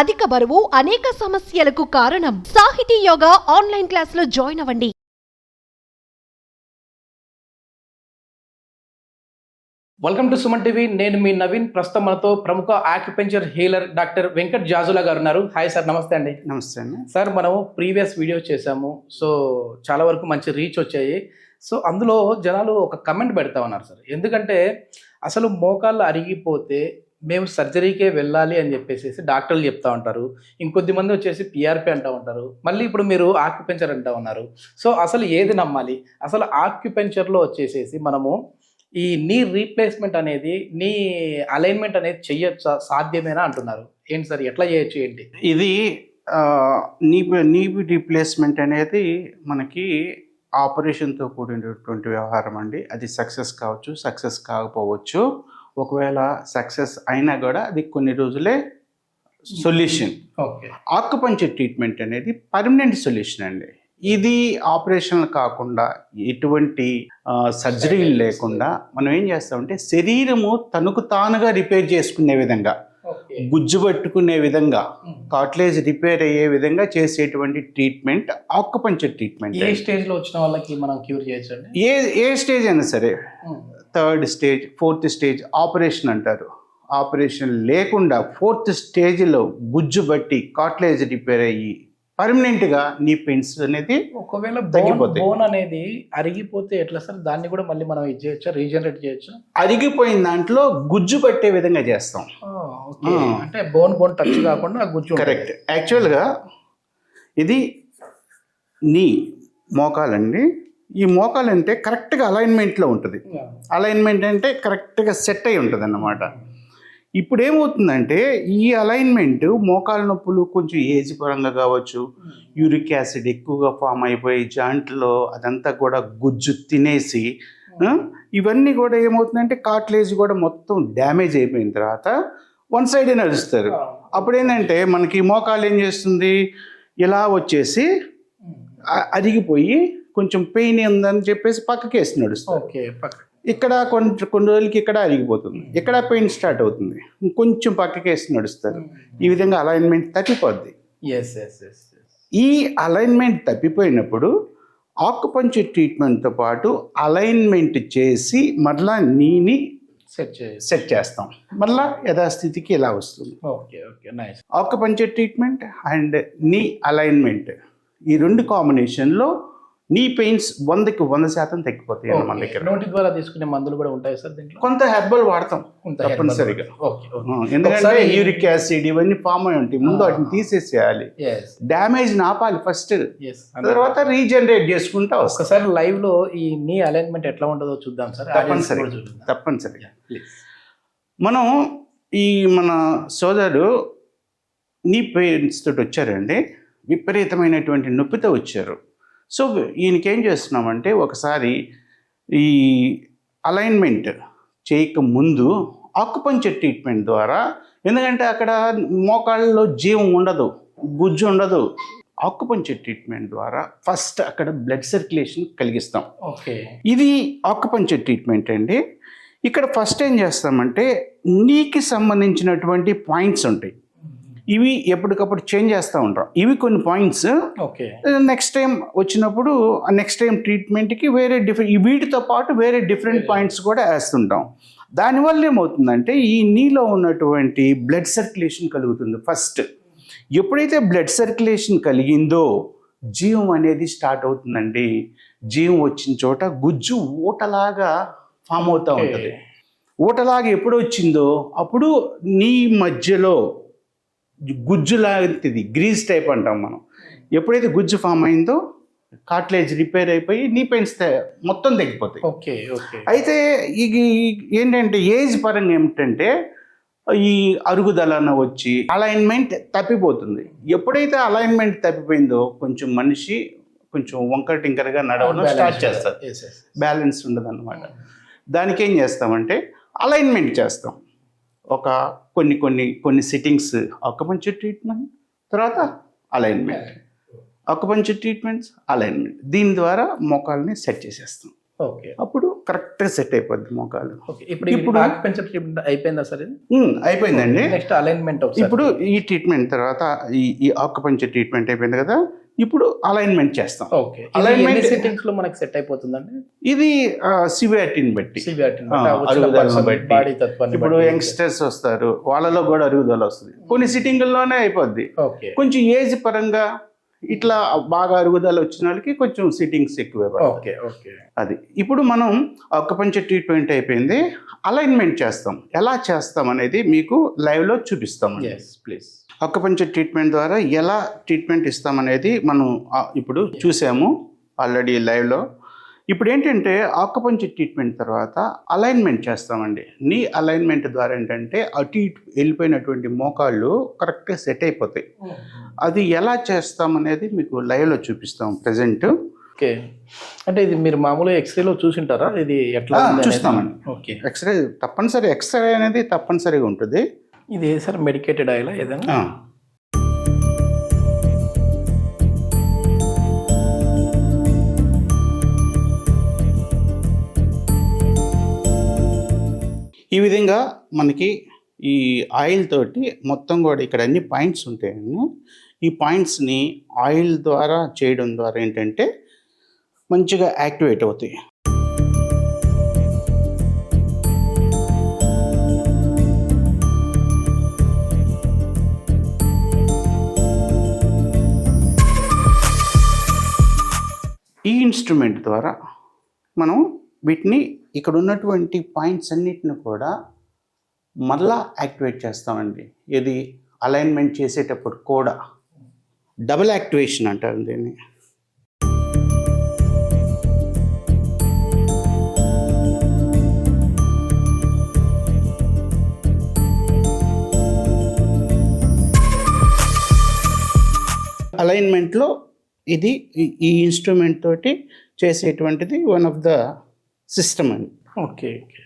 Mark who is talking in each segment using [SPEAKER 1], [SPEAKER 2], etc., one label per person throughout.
[SPEAKER 1] అధిక బరువు అనేక సమస్యలకు కారణం. సాహితీ యోగా ఆన్లైన్ క్లాసులో జాయిన్ అవ్వండి.
[SPEAKER 2] Welcome to Suman TV. నేను మీ నవీన్. ప్రస్తుతం మనతో ప్రముఖ acupuncture healer doctor Venkat Jajula గారు ఉన్నారు. హాయ్ సార్, నమస్తే అండి.
[SPEAKER 3] నమస్తే అండి.
[SPEAKER 2] సార్, మనము ప్రీవియస్ వీడియో చేసాము, సో చాలా వరకు మంచి రీచ్ వచ్చాయి. సో అందులో జనాలు ఒక కమెంట్ పెడతా ఉన్నారు సార్. ఎందుకంటే అసలు మోకాళ్ళు అరిగిపోతే మేము సర్జరీకే వెళ్ళాలి అని చెప్పేసి డాక్టర్లు చెప్తా ఉంటారు. ఇంకొద్ది మంది వచ్చేసి పిఆర్పి అంటూ ఉంటారు. మళ్ళీ ఇప్పుడు మీరు ఆక్యుపెంచర్ అంటూ ఉన్నారు. సో అసలు ఏది నమ్మాలి? అసలు ఆక్యుపెంచర్లో వచ్చేసేసి మనము ఈ నీ రీప్లేస్మెంట్ అనేది, నీ అలైన్మెంట్ అనేది చెయ్యొచ్చా, సాధ్యమేనా అంటున్నారు. ఏంటి సార్, ఎట్లా చేయొచ్చు ఏంటి?
[SPEAKER 3] ఇది నీ రీప్లేస్మెంట్ అనేది మనకి ఆపరేషన్తో కూడినటువంటి వ్యవహారం అండి. అది సక్సెస్ కావచ్చు, సక్సెస్ కాకపోవచ్చు. ఒకవేళ సక్సెస్ అయినా కూడా అది కొన్ని రోజులే సొల్యూషన్.
[SPEAKER 2] ఓకే.
[SPEAKER 3] ఆక్యుపంచర్ ట్రీట్మెంట్ అనేది పర్మనెంట్ సొల్యూషన్ అండి. ఇది ఆపరేషన్లు కాకుండా ఎటువంటి సర్జరీలు లేకుండా మనం ఏం చేస్తామంటే శరీరము తనకు తానుగా రిపేర్ చేసుకునే విధంగా, గుజ్జు పట్టుకునే విధంగా, కార్టిలేజ్ రిపేర్ అయ్యే విధంగా చేసేటువంటి ట్రీట్మెంట్ ఆక్యుపంచర్ ట్రీట్మెంట్.
[SPEAKER 2] ఏ స్టేజ్లో వచ్చిన వాళ్ళకి మనం క్యూర్ చేయొచ్చు?
[SPEAKER 3] ఏ స్టేజ్ అయినా సరే, 3rd stage, 4th stage operation అంటారు. ఆపరేషన్ లేకుండా 4th స్టేజ్లో గుజ్జు బట్టి కార్టిలేజ్ రిపేర్ అయ్యి పర్మనెంట్గా నీ పెయిన్స్ అనేది
[SPEAKER 2] ఒకవేళ
[SPEAKER 3] తగ్గిపోతాయి.
[SPEAKER 2] బోన్ అనేది అరిగిపోతే ఎట్లా సార్? దాన్ని కూడా మళ్ళీ మనం ఇది చేయొచ్చా, రీజనరేట్ చేయొచ్చా?
[SPEAKER 3] అరిగిపోయిన దాంట్లో గుజ్జు పట్టే విధంగా చేస్తాం.
[SPEAKER 2] అంటే బోన్ టచ్ కాకుండా గుజ్జు.
[SPEAKER 3] కరెక్ట్. యాక్చువల్గా ఇది నీ మోకాలండి. ఈ మోకాలు అంటే కరెక్ట్గా అలైన్మెంట్లో ఉంటుంది. అలైన్మెంట్ అంటే కరెక్ట్గా సెట్ అయి ఉంటుంది అన్నమాట. ఇప్పుడు ఏమవుతుందంటే ఈ అలైన్మెంట్ మోకాల నొప్పులు కొంచెం ఏజ్ పరంగా కావచ్చు, యూరిక్ యాసిడ్ ఎక్కువగా ఫామ్ అయిపోయి జాయింట్లో అదంతా కూడా గుజ్జు తినేసి ఇవన్నీ కూడా ఏమవుతుందంటే కార్టిలేజ్ కూడా మొత్తం డ్యామేజ్ అయిపోయిన తర్వాత వన్ సైడే నడుస్తారు. అప్పుడు ఏంటంటే మనకి మోకాలు ఏం చేస్తుంది, ఇలా వచ్చేసి అరిగిపోయి కొంచెం పెయిన్ ఉందని చెప్పేసి పక్కకి వేసి నడుస్తుంది.
[SPEAKER 2] ఓకే.
[SPEAKER 3] ఇక్కడ కొన్ని రోజులకి ఇక్కడ అరిగిపోతుంది, ఇక్కడ పెయిన్ స్టార్ట్ అవుతుంది, కొంచెం పక్కకి వేసి నడుస్తారు. ఈ విధంగా అలైన్మెంట్ తప్పిపోద్ది. ఈ అలైన్మెంట్ తప్పిపోయినప్పుడు ఆక్యుపంచర్ ట్రీట్మెంట్తో పాటు అలైన్మెంట్ చేసి మరలా నీని సెట్ చేస్తాం. మళ్ళా యథాస్థితికి ఇలా వస్తుంది.
[SPEAKER 2] Okay. Okay, nice.
[SPEAKER 3] Acupuncture treatment and నీ అలైన్మెంట్, ఈ రెండు కాంబినేషన్లో నీ పెయిన్స్ 100కి 100% తగ్గిపోతాయి. మన దగ్గర
[SPEAKER 2] నోటి ద్వారా తీసుకునే మందులు కూడా ఉంటాయి సార్ దీంట్లో?
[SPEAKER 3] కొంత హెర్బల్ వాడతాం తప్పనిసరిగా. ఎందుకంటే యూరిక్ యాసిడ్ ఇవన్నీ ఫామ్ అయి ఉంటాయి. ముందు వాటిని తీసేసేయాలి, డ్యామేజ్ ఆపాలి ఫస్ట్, తర్వాత రీజనరేట్ చేసుకుంటా.
[SPEAKER 2] ఒకసారి లైవ్ లో ఈ నీ అలైన్మెంట్ ఎట్లా ఉంటుందో చూద్దాం సార్.
[SPEAKER 3] తప్పనిసరిగా. మనం మన సోదరుడు నీ పెయిన్స్ తోటి వచ్చారండి, విపరీతమైనటువంటి నొప్పితో వచ్చారు. సో ఈయనకేం చేస్తున్నామంటే ఒకసారి ఈ అలైన్మెంట్ చేయక ముందు ఆక్యుపంచర్ ట్రీట్మెంట్ ద్వారా, ఎందుకంటే అక్కడ మోకాళ్ళలో జీవం ఉండదు, గుజ్జు ఉండదు. ఆక్యుపంచర్ ట్రీట్మెంట్ ద్వారా ఫస్ట్ అక్కడ బ్లడ్ సర్క్యులేషన్ కలిగిస్తాం.
[SPEAKER 2] ఓకే.
[SPEAKER 3] ఇది ఆక్యుపంచర్ ట్రీట్మెంట్ అండి. ఇక్కడ ఫస్ట్ ఏం చేస్తామంటే నీకి సంబంధించినటువంటి పాయింట్స్ ఉంటాయి, ఇవి ఎప్పటికప్పుడు చేంజ్ చేస్తూ ఉంటాం. ఇవి కొన్ని పాయింట్స్.
[SPEAKER 2] ఓకే.
[SPEAKER 3] నెక్స్ట్ టైం వచ్చినప్పుడు నెక్స్ట్ టైం ట్రీట్మెంట్కి వేరే వీటితో పాటు వేరే డిఫరెంట్ పాయింట్స్ కూడా వేస్తుంటాం. దానివల్ల ఏమవుతుందంటే ఈ నీలో ఉన్నటువంటి బ్లడ్ సర్క్యులేషన్ కలుగుతుంది. ఫస్ట్ ఎప్పుడైతే బ్లడ్ సర్క్యులేషన్ కలిగిందో జీవం అనేది స్టార్ట్ అవుతుందండి. జీవం వచ్చిన చోట గుజ్జు ఊటలాగా ఫామ్ అవుతూ ఉంటుంది. ఊటలాగా ఎప్పుడు వచ్చిందో అప్పుడు నీ మధ్యలో గుజ్జు లాంటిది, గ్రీజ్ టైప్ అంటాం మనం. ఎప్పుడైతే గుజ్జు ఫామ్ అయిందో కార్టిలేజ్ రిపేర్ అయిపోయి నీ పెయిన్స్ మొత్తం తగ్గిపోతాయి.
[SPEAKER 2] ఓకే. ఓకే.
[SPEAKER 3] అయితే ఇది ఏంటంటే ఏజ్ పరంగా ఏమిటంటే ఈ అరుగుదలన వచ్చి అలైన్మెంట్ తప్పిపోతుంది. ఎప్పుడైతే అలైన్మెంట్ తప్పిపోయిందో కొంచెం మనిషి కొంచెం వంకర టింకరగా నడవడం స్టార్ట్ చేస్తారు, బ్యాలెన్స్ ఉండదు అన్నమాట. దానికి ఏం చేస్తామంటే అలైన్మెంట్ చేస్తాం. ఒక కొన్ని సిట్టింగ్స్ ఆక్యుపంచర్ ట్రీట్మెంట్, తర్వాత అలైన్మెంట్, ఆక్యుపంచర్ ట్రీట్మెంట్స్, అలైన్మెంట్, దీని ద్వారా మోకాల్ని సెట్ చేసేస్తాం.
[SPEAKER 2] ఓకే.
[SPEAKER 3] అప్పుడు కరెక్ట్గా సెట్ అయిపోద్ది మోకాలు.
[SPEAKER 2] ఓకే, ఇప్పుడు ఆక్యుపెంచర్ ట్రీట్మెంట్ అయిపోయిందా సార్ ఇది?
[SPEAKER 3] అయిపోయిందండి.
[SPEAKER 2] నెక్స్ట్ అలైన్మెంట్
[SPEAKER 3] ఇప్పుడు ఈ ట్రీట్మెంట్ తర్వాత ఈ ఆక్యుపంచర్ ట్రీట్మెంట్ అయిపోయింది కదా, ఇప్పుడు అలైన్మెంట్ చేస్తాం.
[SPEAKER 2] ఓకే, అలైన్మెంట్ సెట్టింగ్స్ లో మనకి సెట్ అయిపోతుందండి.
[SPEAKER 3] ఇది సివియారిటీని బట్టి,
[SPEAKER 2] బాడీ తత్వాన్ని.
[SPEAKER 3] ఇప్పుడు యంగ్స్టర్స్ వస్తారు, వాళ్ళలో కూడా అరుగుదల వస్తుంది. కొన్ని సిట్టింగ్లోనే అయిపోద్ది.
[SPEAKER 2] ఓకే,
[SPEAKER 3] కొంచెం ఏజ్ పరంగా ఇట్లా బాగా అరుగుదల వచ్చిన వాళ్ళకి కొంచెం సిట్టింగ్స్ ఎక్కువే పడతాయి.
[SPEAKER 2] ఓకే ఓకే,
[SPEAKER 3] అది. ఇప్పుడు మనం ఆక్యుపంచర్ ట్రీట్మెంట్ అయిపోయింది, అలైన్మెంట్ చేస్తాం. ఎలా చేస్తాం అనేది మీకు లైవ్లో చూపిస్తాం.
[SPEAKER 2] ప్లీజ్.
[SPEAKER 3] ఆక్యుపంచర్ ట్రీట్మెంట్ ద్వారా ఎలా ట్రీట్మెంట్ ఇస్తామనేది మనం ఇప్పుడు చూసాము ఆల్రెడీ లైవ్లో. ఇప్పుడు ఏంటంటే ఆక్యుపంచర్ ట్రీట్మెంట్ తర్వాత అలైన్మెంట్ చేస్తామండి. నీ అలైన్మెంట్ ద్వారా ఏంటంటే అటు ఇటు వెళ్ళిపోయినటువంటి మోకాళ్ళు కరెక్ట్గా సెట్ అయిపోతాయి. అది ఎలా చేస్తామనేది మీకు లైవ్లో చూపిస్తాం ప్రజెంట్.
[SPEAKER 2] ఓకే, అంటే ఇది మీరు మామూలుగా ఎక్స్రేలో చూసింటారా? ఇది ఎట్లా
[SPEAKER 3] చూస్తామండి.
[SPEAKER 2] ఓకే,
[SPEAKER 3] ఎక్స్రే తప్పనిసరి, ఎక్స్రే అనేది తప్పనిసరిగా ఉంటుంది.
[SPEAKER 2] ఇది సార్ మెడికేటెడ్ ఆయిల్ ఏదైనా?
[SPEAKER 3] ఈ విధంగా మనకి ఈ ఆయిల్ తోటి మొత్తం కూడా ఇక్కడ అన్ని పాయింట్స్ ఉంటాయండి. ఈ పాయింట్స్ని ఆయిల్ ద్వారా చేయడం ద్వారా ఏంటంటే మంచిగా యాక్టివేట్ అవుతాయి. ఈ ఇన్స్ట్రుమెంట్ ద్వారా మనం వీటిని ఇక్కడ ఉన్నటువంటి పాయింట్స్ అన్నిటిని కూడా మళ్ళా యాక్టివేట్ చేస్తామండి. ఇది అలైన్మెంట్ చేసేటప్పుడు కూడా డబుల్ యాక్టివేషన్ అంటారు దీన్ని. అలైన్మెంట్లో ఇది ఈ ఇన్స్ట్రుమెంట్ తోటి చేసేటువంటిది వన్ ఆఫ్ ద సిస్టమ్ అండి.
[SPEAKER 2] ఓకే ఓకే,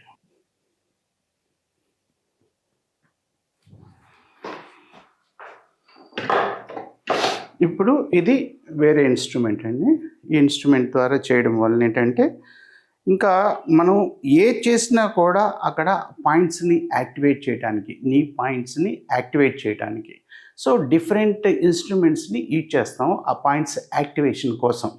[SPEAKER 3] ఇప్పుడు ఇది వేరే ఇన్స్ట్రుమెంట్ అండి. ఈ ఇన్స్ట్రుమెంట్ ద్వారా చేయడం వల్ల ఏంటంటే ఇంకా మనం ఏ చేసినా కూడా అక్కడ పాయింట్స్ని యాక్టివేట్ చేయడానికి, నీ పాయింట్స్ని యాక్టివేట్ చేయడానికి. సో డిఫరెంట్ ఇన్స్ట్రుమెంట్స్ని యూజ్ చేస్తాం ఆ పాయింట్స్ యాక్టివేషన్ కోసం.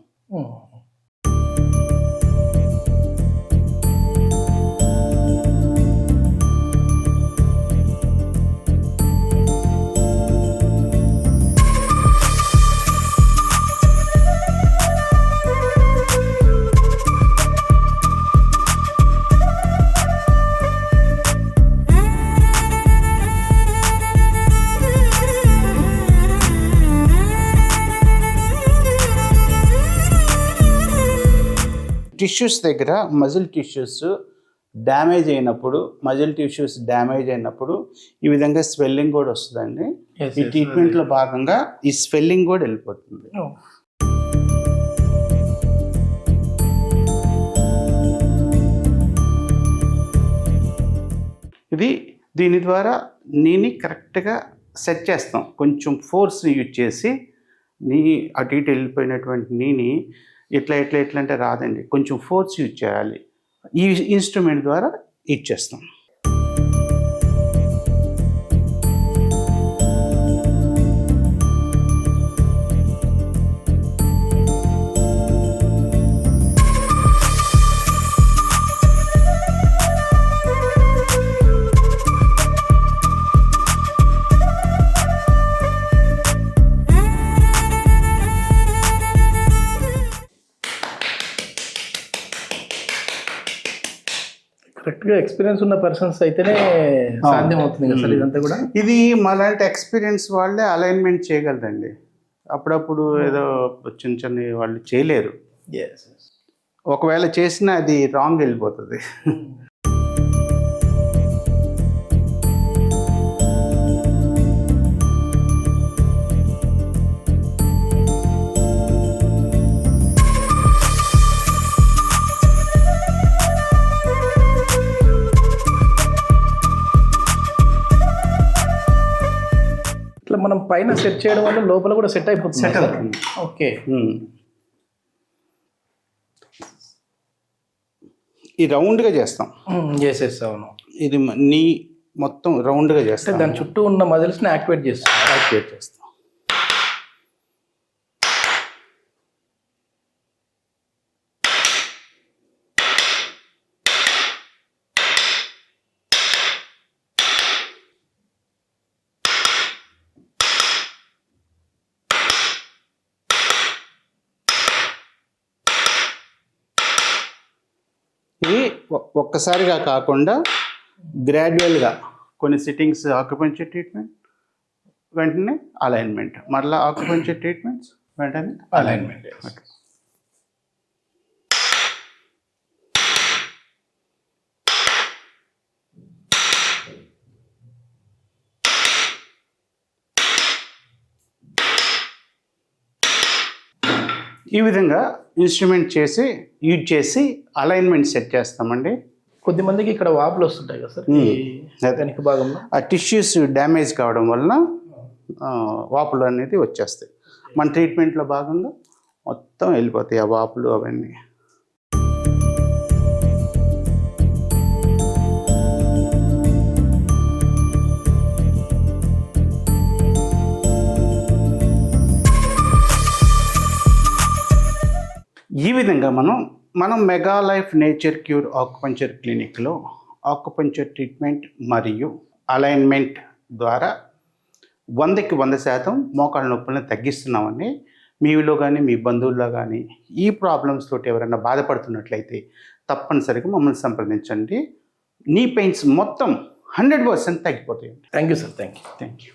[SPEAKER 3] టిష్యూస్ దగ్గర మజిల్ టిష్యూస్ డ్యామేజ్ అయినప్పుడు, ఈ విధంగా స్వెల్లింగ్ కూడా వస్తుందండి. ఈ ట్రీట్మెంట్లో భాగంగా ఈ స్వెల్లింగ్ కూడా వెళ్ళిపోతుంది. దీని ద్వారా నీని కరెక్ట్గా సెట్ చేస్తాం. కొంచెం ఫోర్స్ని యూజ్ చేసి నీ అటు ఇటు వెళ్ళిపోయినటువంటి నీని ఎట్లా అంటే రాదండి, కొంచెం ఫోర్స్ యూజ్ చేయాలి. ఈ ఇన్స్ట్రుమెంట్ ద్వారా ఇచ్చేస్తాం.
[SPEAKER 2] కరెక్ట్గా ఎక్స్పీరియన్స్ ఉన్న పర్సన్స్ అయితేనే సాధ్యం అవుతుంది కదా సార్ ఇదంతా కూడా.
[SPEAKER 3] ఇది మాలాంటి ఎక్స్పీరియన్స్ వాళ్ళే అలైన్మెంట్ చేయగలరండి. అప్పుడప్పుడు ఏదో చిన్న వాళ్ళు చేయలేరు. ఒకవేళ చేసినా అది రాంగ్ వెళ్ళిపోతుంది.
[SPEAKER 2] మనం పైన సెట్ చేయడం వల్ల లోపల కూడా సెట్ అయిపోతుంది.
[SPEAKER 3] సెట్ అవుతుంది.
[SPEAKER 2] ఓకే,
[SPEAKER 3] ఈ రౌండ్గా చేస్తాం.
[SPEAKER 2] చేసేస్తాను.
[SPEAKER 3] ఇది నీ మొత్తం రౌండ్గా
[SPEAKER 2] అంటే
[SPEAKER 3] చేస్తాం.
[SPEAKER 2] దాని చుట్టూ ఉన్న మజిల్స్ని యాక్టివేట్ చేస్తాం.
[SPEAKER 3] యాక్టివేట్ చేస్తాం. ఇది ఒక్కసారిగా కాకుండా గ్రాడ్యువల్గా కొన్ని సిట్టింగ్స్ ఆక్యుపెన్షర్ ట్రీట్మెంట్, వెంటనే అలైన్మెంట్, మరలా ఆక్యుపెన్షర్ ట్రీట్మెంట్స్, వెంటనే
[SPEAKER 2] అలైన్మెంట్.
[SPEAKER 3] ఈ విధంగా ఇన్స్ట్రుమెంట్ యూజ్ చేసి అలైన్మెంట్ సెట్ చేస్తామండి.
[SPEAKER 2] కొద్దిమందికి ఇక్కడ వాపులు వస్తుంటాయి కదా సార్ ఈ వెనక భాగంలో.
[SPEAKER 3] ఆ టిష్యూస్ డ్యామేజ్ కావడం వలన వాపులు అనేది వచ్చేస్తాయి. మన ట్రీట్మెంట్లో భాగంగా మొత్తం వెళ్ళిపోతాయి ఆ వాపులు అవన్నీ. ఈ విధంగా మనం mega life nature cure acupuncture క్లినిక్లో ఆక్యుపంచర్ ట్రీట్మెంట్ మరియు అలైన్మెంట్ ద్వారా 100కి 100% మోకాళ్ళ నొప్పులను తగ్గిస్తున్నామని. మీలో కానీ మీ బంధువుల్లో కానీ ఈ ప్రాబ్లమ్స్ తోటి ఎవరైనా బాధపడుతున్నట్లయితే తప్పనిసరిగా మమ్మల్ని సంప్రదించండి. నీ పెయిన్స్ మొత్తం 100% తగ్గిపోతాయండి.
[SPEAKER 2] Thank you sir. Thank you.
[SPEAKER 3] Thank you.